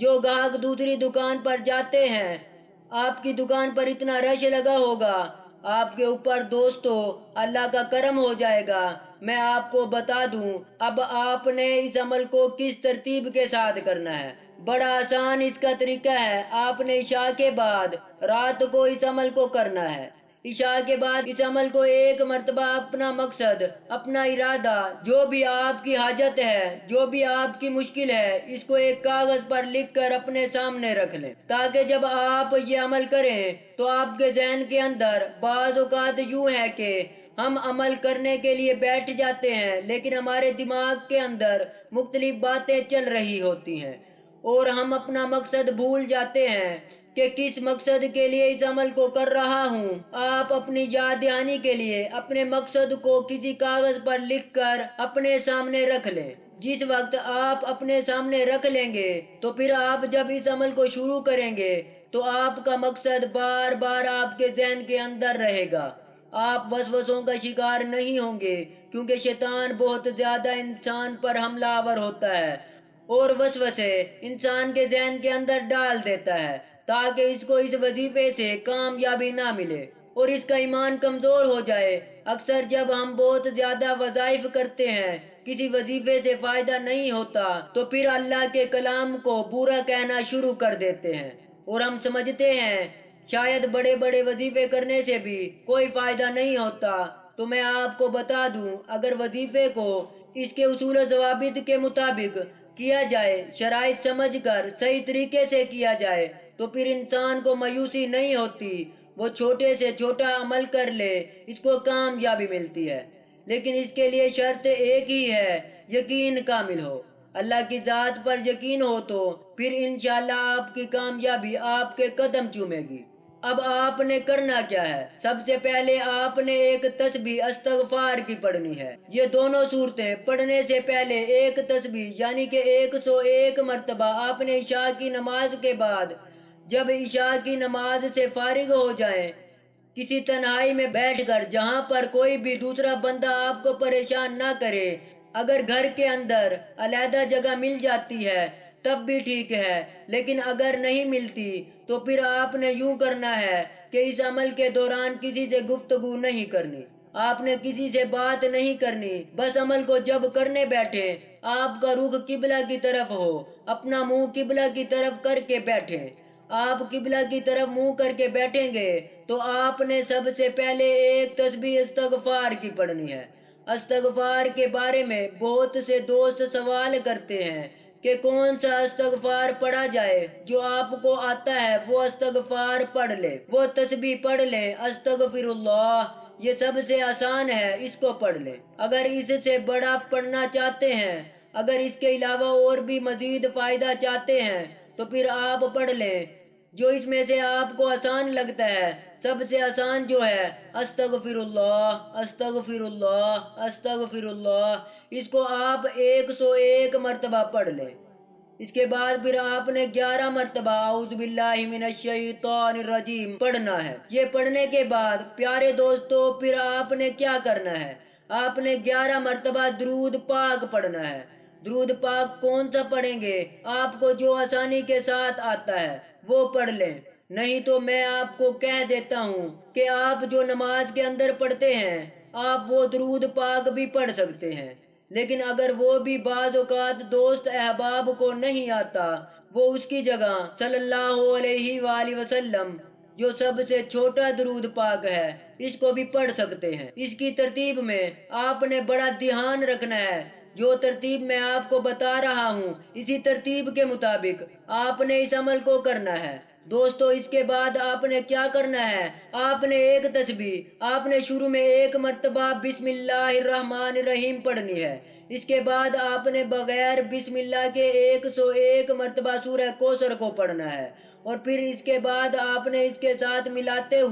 جو گاہک دوسری دکان پر جاتے ہیں، آپ کی دکان پر اتنا رش لگا ہوگا، آپ کے اوپر دوستو اللہ کا کرم ہو جائے گا۔ میں آپ کو بتا دوں اب آپ نے اس عمل کو کس ترتیب کے ساتھ کرنا ہے۔ بڑا آسان اس کا طریقہ ہے، آپ نے عشاء کے بعد رات کو اس عمل کو کرنا ہے۔ عشاء کے بعد اس عمل کو ایک مرتبہ اپنا مقصد، اپنا ارادہ، جو بھی آپ کی حاجت ہے، جو بھی آپ کی مشکل ہے، اس کو ایک کاغذ پر لکھ کر اپنے سامنے رکھ لیں، تاکہ جب آپ یہ عمل کریں تو آپ کے ذہن کے اندر بعض اوقات یوں ہے کہ ہم عمل کرنے کے لیے بیٹھ جاتے ہیں لیکن ہمارے دماغ کے اندر مختلف باتیں چل رہی ہوتی ہیں اور ہم اپنا مقصد بھول جاتے ہیں کہ کس مقصد کے لیے اس عمل کو کر رہا ہوں۔ آپ اپنی یاد دہانی کے لیے اپنے مقصد کو کسی کاغذ پر لکھ کر اپنے سامنے رکھ لیں۔ جس وقت آپ اپنے سامنے رکھ لیں گے تو پھر آپ جب اس عمل کو شروع کریں گے تو آپ کا مقصد بار بار آپ کے ذہن کے اندر رہے گا۔ آپ وسوسوں کا شکار نہیں ہوں گے، کیونکہ شیطان بہت زیادہ انسان پر حملہ آور ہوتا ہے اور وسوسے انسان کے ذہن کے اندر ڈال دیتا ہے تاکہ اس کو اس وظیفے سے کامیابی نہ ملے اور اس کا ایمان کمزور ہو جائے۔ اکثر جب ہم بہت زیادہ وظائف کرتے ہیں، کسی وظیفے سے فائدہ نہیں ہوتا تو پھر اللہ کے کلام کو برا کہنا شروع کر دیتے ہیں اور ہم سمجھتے ہیں شاید بڑے بڑے وظیفے کرنے سے بھی کوئی فائدہ نہیں ہوتا۔ تو میں آپ کو بتا دوں، اگر وظیفے کو اس کے اصول و ضوابط کے مطابق کیا جائے، شرائط سمجھ کر صحیح طریقے سے کیا جائے، تو پھر انسان کو مایوسی نہیں ہوتی۔ وہ چھوٹے سے چھوٹا عمل کر لے، اس کو کامیابی ملتی ہے، لیکن اس کے لیے شرط ایک ہی ہے، یقین کامل ہو۔ اللہ کی ذات پر یقین ہو تو پھر انشاءاللہ آپ کی کامیابی آپ کے قدم چومے گی۔ اب آپ نے کرنا کیا ہے؟ سب سے پہلے آپ نے ایک تسبیح استغفار کی پڑھنی ہے۔ یہ دونوں صورتیں پڑھنے سے پہلے ایک تسبیح یعنی کہ 101 مرتبہ آپ نے عشاء کی نماز کے بعد جب عشاء کی نماز سے فارغ ہو جائیں، کسی تنہائی میں بیٹھ کر جہاں پر کوئی بھی دوسرا بندہ آپ کو پریشان نہ کرے، اگر گھر کے اندر علیحدہ جگہ مل جاتی ہے تب بھی ٹھیک ہے، لیکن اگر نہیں ملتی تو پھر آپ نے یوں کرنا ہے کہ اس عمل کے دوران کسی سے گفتگو نہیں کرنی، آپ نے کسی سے بات نہیں کرنی، بس عمل کو جب کرنے بیٹھے آپ کا رخ قبلہ کی طرف ہو، اپنا منہ قبلہ کی طرف کر کے بیٹھیں۔ آپ قبلہ کی طرف منہ کر کے بیٹھیں گے تو آپ نے سب سے پہلے ایک تسبیح استغفار کی پڑھنی ہے۔ استغفار کے بارے میں بہت سے دوست سوال کرتے ہیں کہ کون سا استغفار پڑھا جائے، جو آپ کو آتا ہے وہ استغفار پڑھ لے، وہ تسبیح پڑھ لیں، استغفر اللہ، یہ سب سے آسان ہے، اس کو پڑھ لیں۔ اگر اس سے بڑا پڑھنا چاہتے ہیں، اگر اس کے علاوہ اور بھی مزید فائدہ چاہتے ہیں تو پھر آپ پڑھ لیں جو اس میں سے آپ کو آسان لگتا ہے۔ سب سے آسان جو ہے استغفر اللہ، استغفر اللہ، استغفر اللہ، اس کو آپ 101 مرتبہ پڑھ لیں۔ اس کے بعد پھر آپ نے 11 مرتبہ اعوذ باللہ من الشیطان الرجیم پڑھنا ہے۔ یہ پڑھنے کے بعد پیارے دوستو پھر آپ نے کیا کرنا ہے؟ آپ نے 11 مرتبہ درود پاک پڑھنا ہے۔ درود پاک کون سا پڑھیں گے؟ آپ کو جو آسانی کے ساتھ آتا ہے وہ پڑھ لیں، نہیں تو میں آپ کو کہہ دیتا ہوں کہ آپ جو نماز کے اندر پڑھتے ہیں آپ وہ درود پاک بھی پڑھ سکتے ہیں، لیکن اگر وہ بھی بعض اوقات دوست احباب کو نہیں آتا، وہ اس کی جگہ صلی اللہ علیہ وآلہ وسلم جو سب سے چھوٹا درود پاک ہے اس کو بھی پڑھ سکتے ہیں۔ اس کی ترتیب میں آپ نے بڑا دھیان رکھنا ہے، جو ترتیب میں آپ کو بتا رہا ہوں اسی ترتیب کے مطابق آپ نے اس عمل کو کرنا ہے۔ دوستو اس کے بعد آپ نے کیا کرنا ہے؟ آپ نے ایک تسبیح آپ نے شروع میں 1 مرتبہ بسم اللہ الرحمن الرحیم پڑھنی ہے۔ اس کے بعد آپ نے بغیر بسم اللہ کے 101 مرتبہ سورہ کوثر کو پڑھنا ہے، اور پھر اس کے بعد آپ نے اس کے ساتھ ملاتے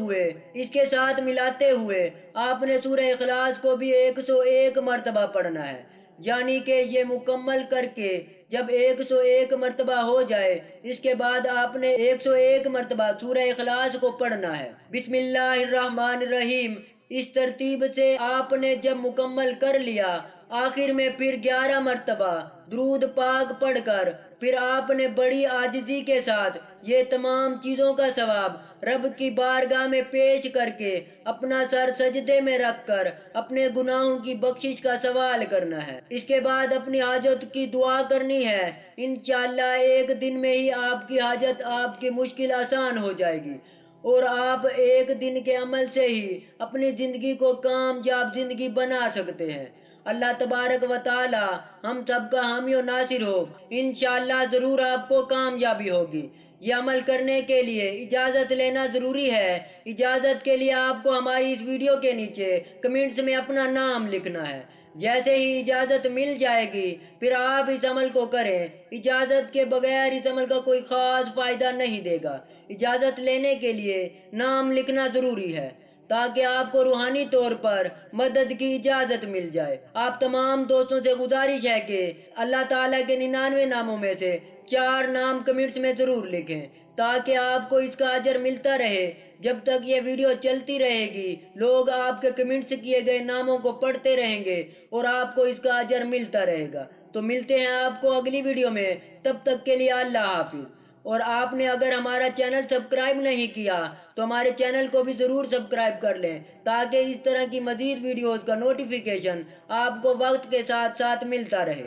ہوئے آپ نے سورہ اخلاص کو بھی 101 مرتبہ پڑھنا ہے، یعنی کہ یہ مکمل کر کے جب 101 مرتبہ ہو جائے اس کے بعد آپ نے 101 مرتبہ سورہ اخلاص کو پڑھنا ہے۔ بسم اللہ الرحمن الرحیم اس ترتیب سے آپ نے جب مکمل کر لیا، آخر میں پھر 11 مرتبہ درود پاک پڑھ کر پھر آپ نے بڑی عاجزی کے ساتھ یہ تمام چیزوں کا ثواب رب کی بارگاہ میں پیش کر کے اپنا سر سجدے میں رکھ کر اپنے گناہوں کی بخشش کا سوال کرنا ہے۔ اس کے بعد اپنی حاجت کی دعا کرنی ہے۔ انشاءاللہ ایک دن میں ہی آپ کی حاجت، آپ کی مشکل آسان ہو جائے گی اور آپ ایک دن کے عمل سے ہی اپنی زندگی کو کامیاب زندگی بنا سکتے ہیں۔ اللہ تبارک و تعالی ہم سب کا حامی و ناصر ہو۔ انشاءاللہ ضرور آپ کو کامیابی ہوگی۔ یہ عمل کرنے کے لیے اجازت لینا ضروری ہے۔ اجازت کے لیے آپ کو ہماری اس ویڈیو کے نیچے کمنٹس میں اپنا نام لکھنا ہے۔ جیسے ہی اجازت مل جائے گی پھر آپ اس عمل کو کریں۔ اجازت کے بغیر اس عمل کا کوئی خاص فائدہ نہیں دے گا۔ اجازت لینے کے لیے نام لکھنا ضروری ہے تاکہ آپ کو روحانی طور پر مدد کی اجازت مل جائے۔ آپ تمام دوستوں سے گزارش ہے کہ اللہ تعالیٰ کے 99 ناموں میں سے 4 نام کمنٹس میں ضرور لکھیں تاکہ آپ کو اس کا اجر ملتا رہے۔ جب تک یہ ویڈیو چلتی رہے گی لوگ آپ کے کمنٹس کیے گئے ناموں کو پڑھتے رہیں گے اور آپ کو اس کا اجر ملتا رہے گا۔ تو ملتے ہیں آپ کو اگلی ویڈیو میں، تب تک کے لیے اللہ حافظ۔ اور آپ نے اگر ہمارا چینل سبسکرائب نہیں کیا تو ہمارے چینل کو بھی ضرور سبسکرائب کر لیں تاکہ اس طرح کی مزید ویڈیوز کا نوٹیفیکیشن آپ کو وقت کے ساتھ ساتھ ملتا رہے۔